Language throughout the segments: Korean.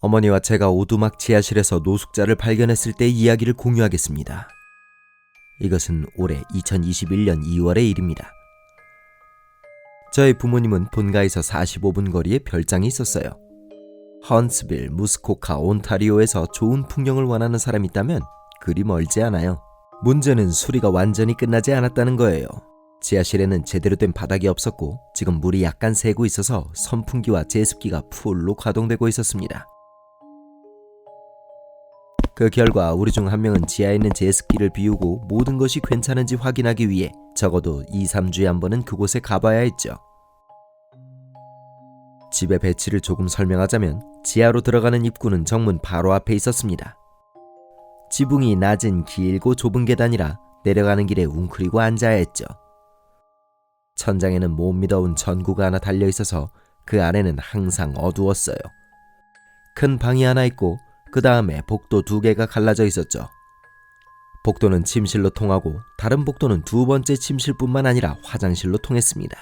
어머니와 제가 오두막 지하실에서 노숙자를 발견했을 때의 이야기를 공유하겠습니다. 이것은 올해 2021년 2월의 일입니다. 저희 부모님은 본가에서 45분 거리에 별장이 있었어요. 헌츠빌, 무스코카, 온타리오에서 좋은 풍경을 원하는 사람이 있다면 그리 멀지 않아요. 문제는 수리가 완전히 끝나지 않았다는 거예요. 지하실에는 제대로 된 바닥이 없었고 지금 물이 약간 새고 있어서 선풍기와 제습기가 풀로 가동되고 있었습니다. 그 결과 우리 중 한 명은 지하에 있는 제습기를 비우고 모든 것이 괜찮은지 확인하기 위해 적어도 2-3주에 한 번은 그곳에 가봐야 했죠. 집의 배치를 조금 설명하자면 지하로 들어가는 입구는 정문 바로 앞에 있었습니다. 지붕이 낮은 길고 좁은 계단이라 내려가는 길에 웅크리고 앉아야 했죠. 천장에는 못 믿어온 전구가 하나 달려있어서 그 안에는 항상 어두웠어요. 큰 방이 하나 있고 그 다음에 복도 2개가 갈라져 있었죠. 복도는 침실로 통하고 다른 복도는 두 번째 침실뿐만 아니라 화장실로 통했습니다.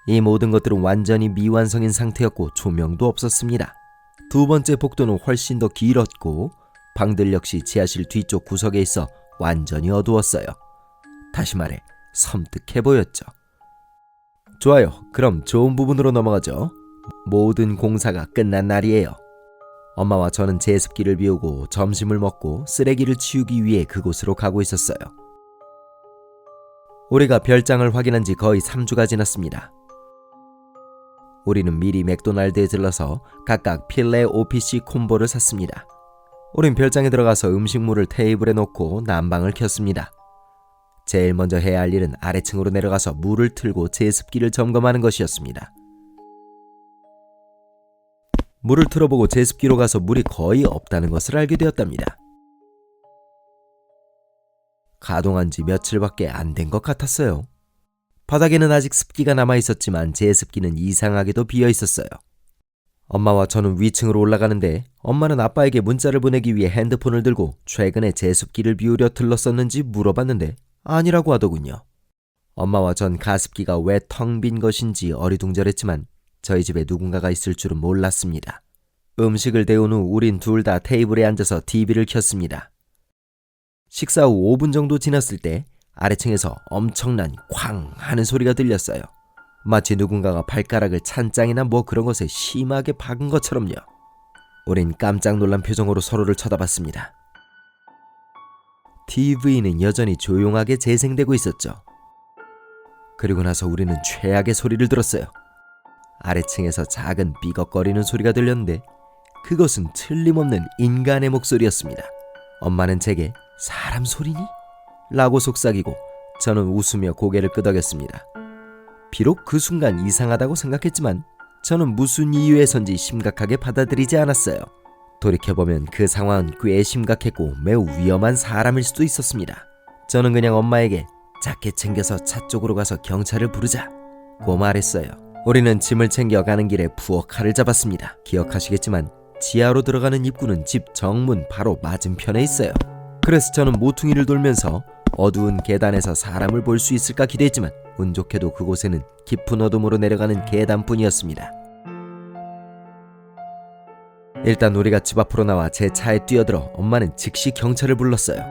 이 모든 것들은 완전히 미완성인 상태였고 조명도 없었습니다. 두 번째 복도는 훨씬 더 길었고 방들 역시 지하실 뒤쪽 구석에 있어 완전히 어두웠어요. 다시 말해 섬뜩해 보였죠. 좋아요. 그럼 좋은 부분으로 넘어가죠. 모든 공사가 끝난 날이에요. 엄마와 저는 제습기를 비우고 점심을 먹고 쓰레기를 치우기 위해 그곳으로 가고 있었어요. 우리가 별장을 확인한 지 거의 3주가 지났습니다. 우리는 미리 맥도날드에 들러서 각각 필레 OPC 콤보를 샀습니다. 우린 별장에 들어가서 음식물을 테이블에 놓고 난방을 켰습니다. 제일 먼저 해야 할 일은 아래층으로 내려가서 물을 틀고 제습기를 점검하는 것이었습니다. 물을 틀어보고 제습기로 가서 물이 거의 없다는 것을 알게 되었답니다. 가동한 지 며칠밖에 안 된 것 같았어요. 바닥에는 아직 습기가 남아있었지만 제습기는 이상하게도 비어있었어요. 엄마와 저는 위층으로 올라가는데 엄마는 아빠에게 문자를 보내기 위해 핸드폰을 들고 최근에 제습기를 비우려 들렀었는지 물어봤는데 아니라고 하더군요. 엄마와 전 가습기가 왜 텅 빈 것인지 어리둥절했지만 저희 집에 누군가가 있을 줄은 몰랐습니다. 음식을 데운 후 우린 둘 다 테이블에 앉아서 TV를 켰습니다. 식사 후 5분 정도 지났을 때 아래층에서 엄청난 쾅 하는 소리가 들렸어요. 마치 누군가가 발가락을 찬장이나 뭐 그런 것에 심하게 박은 것처럼요. 우린 깜짝 놀란 표정으로 서로를 쳐다봤습니다. TV는 여전히 조용하게 재생되고 있었죠. 그리고 나서 우리는 최악의 소리를 들었어요. 아래층에서 작은 삐걱거리는 소리가 들렸는데 그것은 틀림없는 인간의 목소리였습니다. 엄마는 제게 사람 소리니? 라고 속삭이고 저는 웃으며 고개를 끄덕였습니다. 비록 그 순간 이상하다고 생각했지만 저는 무슨 이유에선지 심각하게 받아들이지 않았어요. 돌이켜보면 그 상황은 꽤 심각했고 매우 위험한 사람일 수도 있었습니다. 저는 그냥 엄마에게 자켓 챙겨서 차 쪽으로 가서 경찰을 부르자고 말했어요. 우리는 짐을 챙겨 가는 길에 부엌 칼을 잡았습니다. 기억하시겠지만 지하로 들어가는 입구는 집 정문 바로 맞은편에 있어요. 그래서 저는 모퉁이를 돌면서 어두운 계단에서 사람을 볼 수 있을까 기대했지만 운 좋게도 그곳에는 깊은 어둠으로 내려가는 계단뿐이었습니다. 일단 우리가 집 앞으로 나와 제 차에 뛰어들어 엄마는 즉시 경찰을 불렀어요.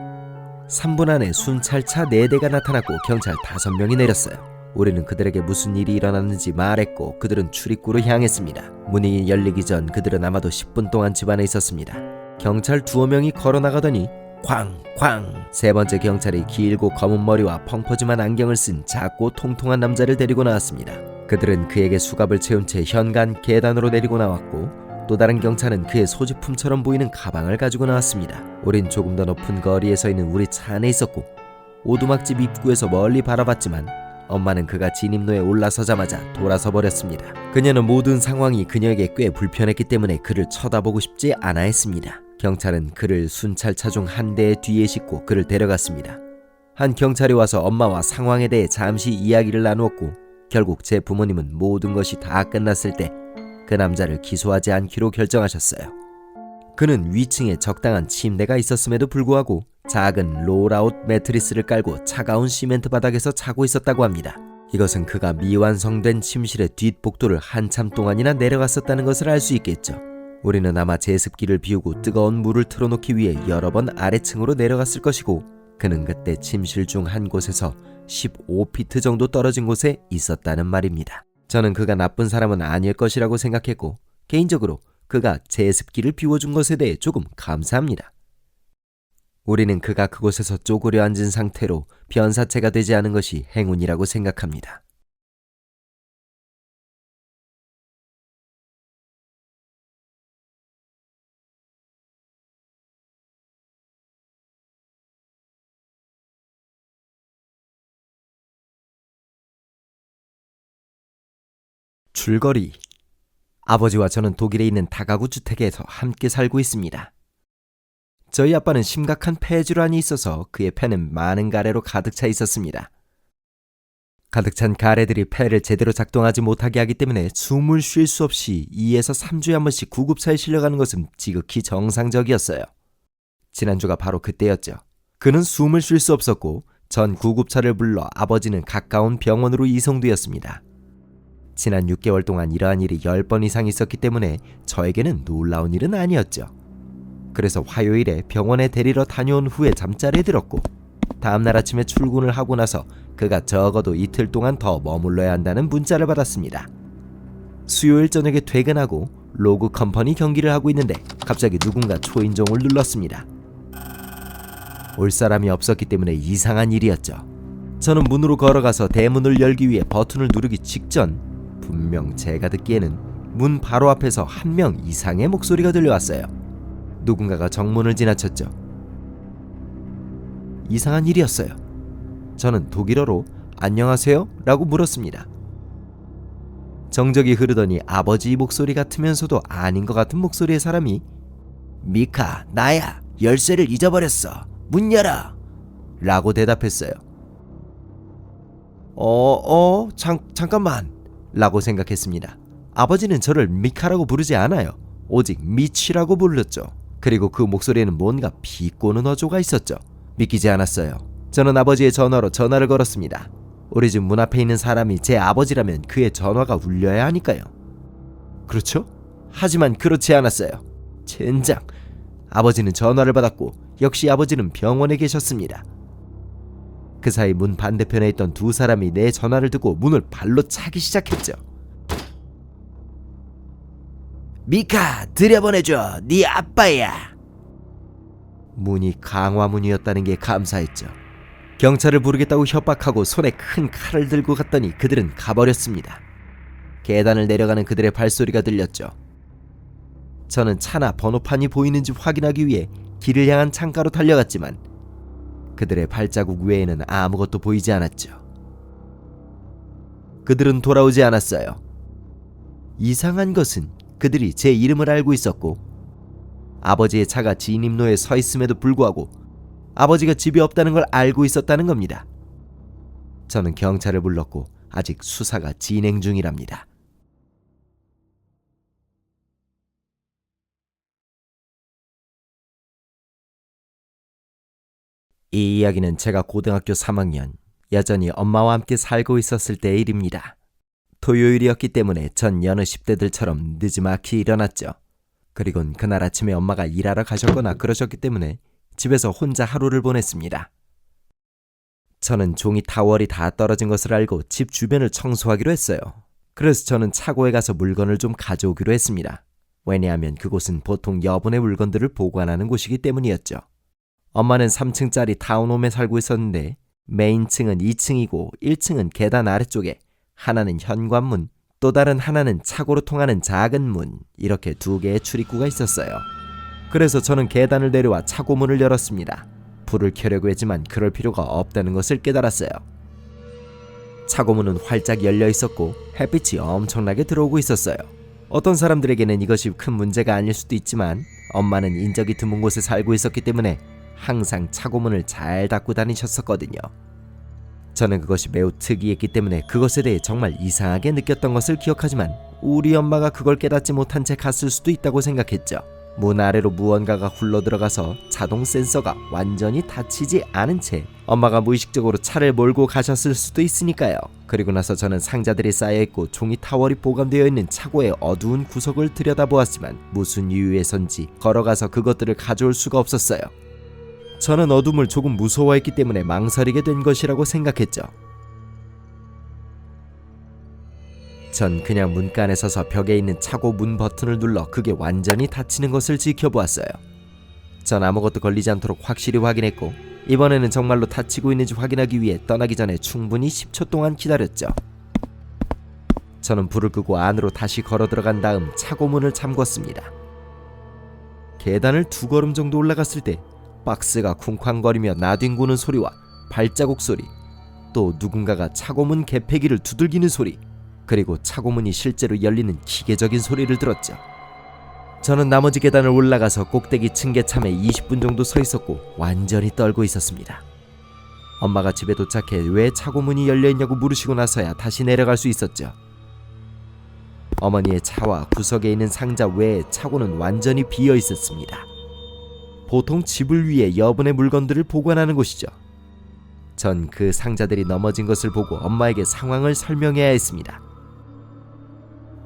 3분 안에 순찰차 4대가 나타났고 경찰 5명이 내렸어요. 우리는 그들에게 무슨 일이 일어났는지 말했고 그들은 출입구로 향했습니다. 문이 열리기 전 그들은 아마도 10분 동안 집 안에 있었습니다. 경찰 2명이 걸어나가더니 쾅쾅 세 번째 경찰이 길고 검은 머리와 펑퍼짐한 안경을 쓴 작고 통통한 남자를 데리고 나왔습니다. 그들은 그에게 수갑을 채운 채 현관 계단으로 내리고 나왔고 또 다른 경찰은 그의 소지품처럼 보이는 가방을 가지고 나왔습니다. 우린 조금 더 높은 거리에 서 있는 우리 차 안에 있었고 오두막집 입구에서 멀리 바라봤지만 엄마는 그가 진입로에 올라서자마자 돌아서 버렸습니다. 그녀는 모든 상황이 그녀에게 꽤 불편했기 때문에 그를 쳐다보고 싶지 않아 했습니다. 경찰은 그를 순찰차 중 한 대의 뒤에 싣고 그를 데려갔습니다. 한 경찰이 와서 엄마와 상황에 대해 잠시 이야기를 나누었고 결국 제 부모님은 모든 것이 다 끝났을 때 그 남자를 기소하지 않기로 결정하셨어요. 그는 위층에 적당한 침대가 있었음에도 불구하고 작은 롤아웃 매트리스를 깔고 차가운 시멘트 바닥에서 자고 있었다고 합니다. 이것은 그가 미완성된 침실의 뒷복도를 한참 동안이나 내려갔었다는 것을 알 수 있겠죠. 우리는 아마 제습기를 비우고 뜨거운 물을 틀어놓기 위해 여러 번 아래층으로 내려갔을 것이고, 그는 그때 침실 중 한 곳에서 15피트 정도 떨어진 곳에 있었다는 말입니다. 저는 그가 나쁜 사람은 아닐 것이라고 생각했고, 개인적으로 그가 제습기를 비워준 것에 대해 조금 감사합니다. 우리는 그가 그곳에서 쪼그려 앉은 상태로 변사체가 되지 않은 것이 행운이라고 생각합니다. 줄거리. 아버지와 저는 독일에 있는 다가구 주택에서 함께 살고 있습니다. 저희 아빠는 심각한 폐질환이 있어서 그의 폐는 많은 가래로 가득 차 있었습니다. 가득 찬 가래들이 폐를 제대로 작동하지 못하게 하기 때문에 숨을 쉴 수 없이 2에서 3주에 한 번씩 구급차에 실려가는 것은 지극히 정상적이었어요. 지난주가 바로 그때였죠. 그는 숨을 쉴 수 없었고 전 구급차를 불러 아버지는 가까운 병원으로 이송되었습니다. 지난 6개월 동안 이러한 일이 10번 이상 있었기 때문에 저에게는 놀라운 일은 아니었죠. 그래서 화요일에 병원에 데리러 다녀온 후에 잠자리에 들었고, 다음날 아침에 출근을 하고 나서 그가 적어도 이틀 동안 더 머물러야 한다는 문자를 받았습니다. 수요일 저녁에 퇴근하고 로그 컴퍼니 경기를 하고 있는데 갑자기 누군가 초인종을 눌렀습니다. 올 사람이 없었기 때문에 이상한 일이었죠. 저는 문으로 걸어가서 대문을 열기 위해 버튼을 누르기 직전 분명 제가 듣기에는 문 바로 앞에서 한 명 이상의 목소리가 들려왔어요. 누군가가 정문을 지나쳤죠. 이상한 일이었어요. 저는 독일어로 안녕하세요? 라고 물었습니다. 정적이 흐르더니 아버지 목소리 같으면서도 아닌 것 같은 목소리의 사람이 미카, 나야. 열쇠를 잊어버렸어. 문 열어. 라고 대답했어요. 잠깐만. 라고 생각했습니다. 아버지는 저를 미카라고 부르지 않아요. 오직 미치라고 불렀죠. 그리고 그 목소리에는 뭔가 비꼬는 어조가 있었죠. 믿기지 않았어요. 저는 아버지의 전화로 전화를 걸었습니다. 우리 집 문 앞에 있는 사람이 제 아버지라면 그의 전화가 울려야 하니까요. 그렇죠? 하지만 그렇지 않았어요. 젠장. 아버지는 전화를 받았고 역시 아버지는 병원에 계셨습니다. 그 사이 문 반대편에 있던 두 사람이 내 전화를 듣고 문을 발로 차기 시작했죠. 미카, 들여보내줘. 네 아빠야. 문이 강화문이었다는 게 감사했죠. 경찰을 부르겠다고 협박하고 손에 큰 칼을 들고 갔더니 그들은 가버렸습니다. 계단을 내려가는 그들의 발소리가 들렸죠. 저는 차나 번호판이 보이는지 확인하기 위해 길을 향한 창가로 달려갔지만 그들의 발자국 외에는 아무것도 보이지 않았죠. 그들은 돌아오지 않았어요. 이상한 것은 그들이 제 이름을 알고 있었고 아버지의 차가 진입로에 서 있음에도 불구하고 아버지가 집에 없다는 걸 알고 있었다는 겁니다. 저는 경찰을 불렀고 아직 수사가 진행 중이랍니다. 이 이야기는 제가 고등학교 3학년, 여전히 엄마와 함께 살고 있었을 때의 일입니다. 토요일이었기 때문에 전 여느 10대들처럼 늦지막히 일어났죠. 그리곤 그날 아침에 엄마가 일하러 가셨거나 그러셨기 때문에 집에서 혼자 하루를 보냈습니다. 저는 종이 타월이 다 떨어진 것을 알고 집 주변을 청소하기로 했어요. 그래서 저는 차고에 가서 물건을 좀 가져오기로 했습니다. 왜냐하면 그곳은 보통 여분의 물건들을 보관하는 곳이기 때문이었죠. 엄마는 3층짜리 타운홈에 살고 있었는데 메인층은 2층이고 1층은 계단 아래쪽에 하나는 현관문, 또 다른 하나는 차고로 통하는 작은 문, 이렇게 두 개의 출입구가 있었어요. 그래서 저는 계단을 내려와 차고문을 열었습니다. 불을 켜려고 했지만 그럴 필요가 없다는 것을 깨달았어요. 차고문은 활짝 열려 있었고 햇빛이 엄청나게 들어오고 있었어요. 어떤 사람들에게는 이것이 큰 문제가 아닐 수도 있지만 엄마는 인적이 드문 곳에 살고 있었기 때문에 항상 차고문을 잘 닫고 다니셨었거든요. 저는 그것이 매우 특이했기 때문에 그것에 대해 정말 이상하게 느꼈던 것을 기억하지만 우리 엄마가 그걸 깨닫지 못한 채 갔을 수도 있다고 생각했죠. 문 아래로 무언가가 굴러들어가서 자동 센서가 완전히 닫히지 않은 채 엄마가 무의식적으로 차를 몰고 가셨을 수도 있으니까요. 그리고 나서 저는 상자들이 쌓여있고 종이 타월이 보관되어 있는 차고의 어두운 구석을 들여다보았지만 무슨 이유에선지 걸어가서 그것들을 가져올 수가 없었어요. 저는 어둠을 조금 무서워했기 때문에 망설이게 된 것이라고 생각했죠. 전 그냥 문간에 서서 벽에 있는 차고 문 버튼을 눌러 그게 완전히 닫히는 것을 지켜보았어요. 전 아무것도 걸리지 않도록 확실히 확인했고 이번에는 정말로 닫히고 있는지 확인하기 위해 떠나기 전에 충분히 10초 동안 기다렸죠. 저는 불을 끄고 안으로 다시 걸어 들어간 다음 차고 문을 잠궜습니다. 계단을 2걸음 정도 올라갔을 때 박스가 쿵쾅거리며 나뒹구는 소리와 발자국 소리, 또 누군가가 차고문 개폐기를 두들기는 소리, 그리고 차고문이 실제로 열리는 기계적인 소리를 들었죠. 저는 나머지 계단을 올라가서 꼭대기 층계참에 20분 정도 서 있었고 완전히 떨고 있었습니다. 엄마가 집에 도착해 왜 차고문이 열려있냐고 물으시고 나서야 다시 내려갈 수 있었죠. 어머니의 차와 구석에 있는 상자 외에 차고는 완전히 비어 있었습니다. 보통 집을 위해 여분의 물건들을 보관하는 곳이죠. 전 그 상자들이 넘어진 것을 보고 엄마에게 상황을 설명해야 했습니다.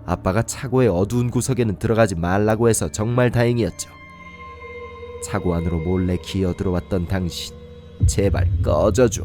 아빠가 차고의 어두운 구석에는 들어가지 말라고 해서 정말 다행이었죠. 차고 안으로 몰래 기어 들어왔던 당신, 제발 꺼져줘.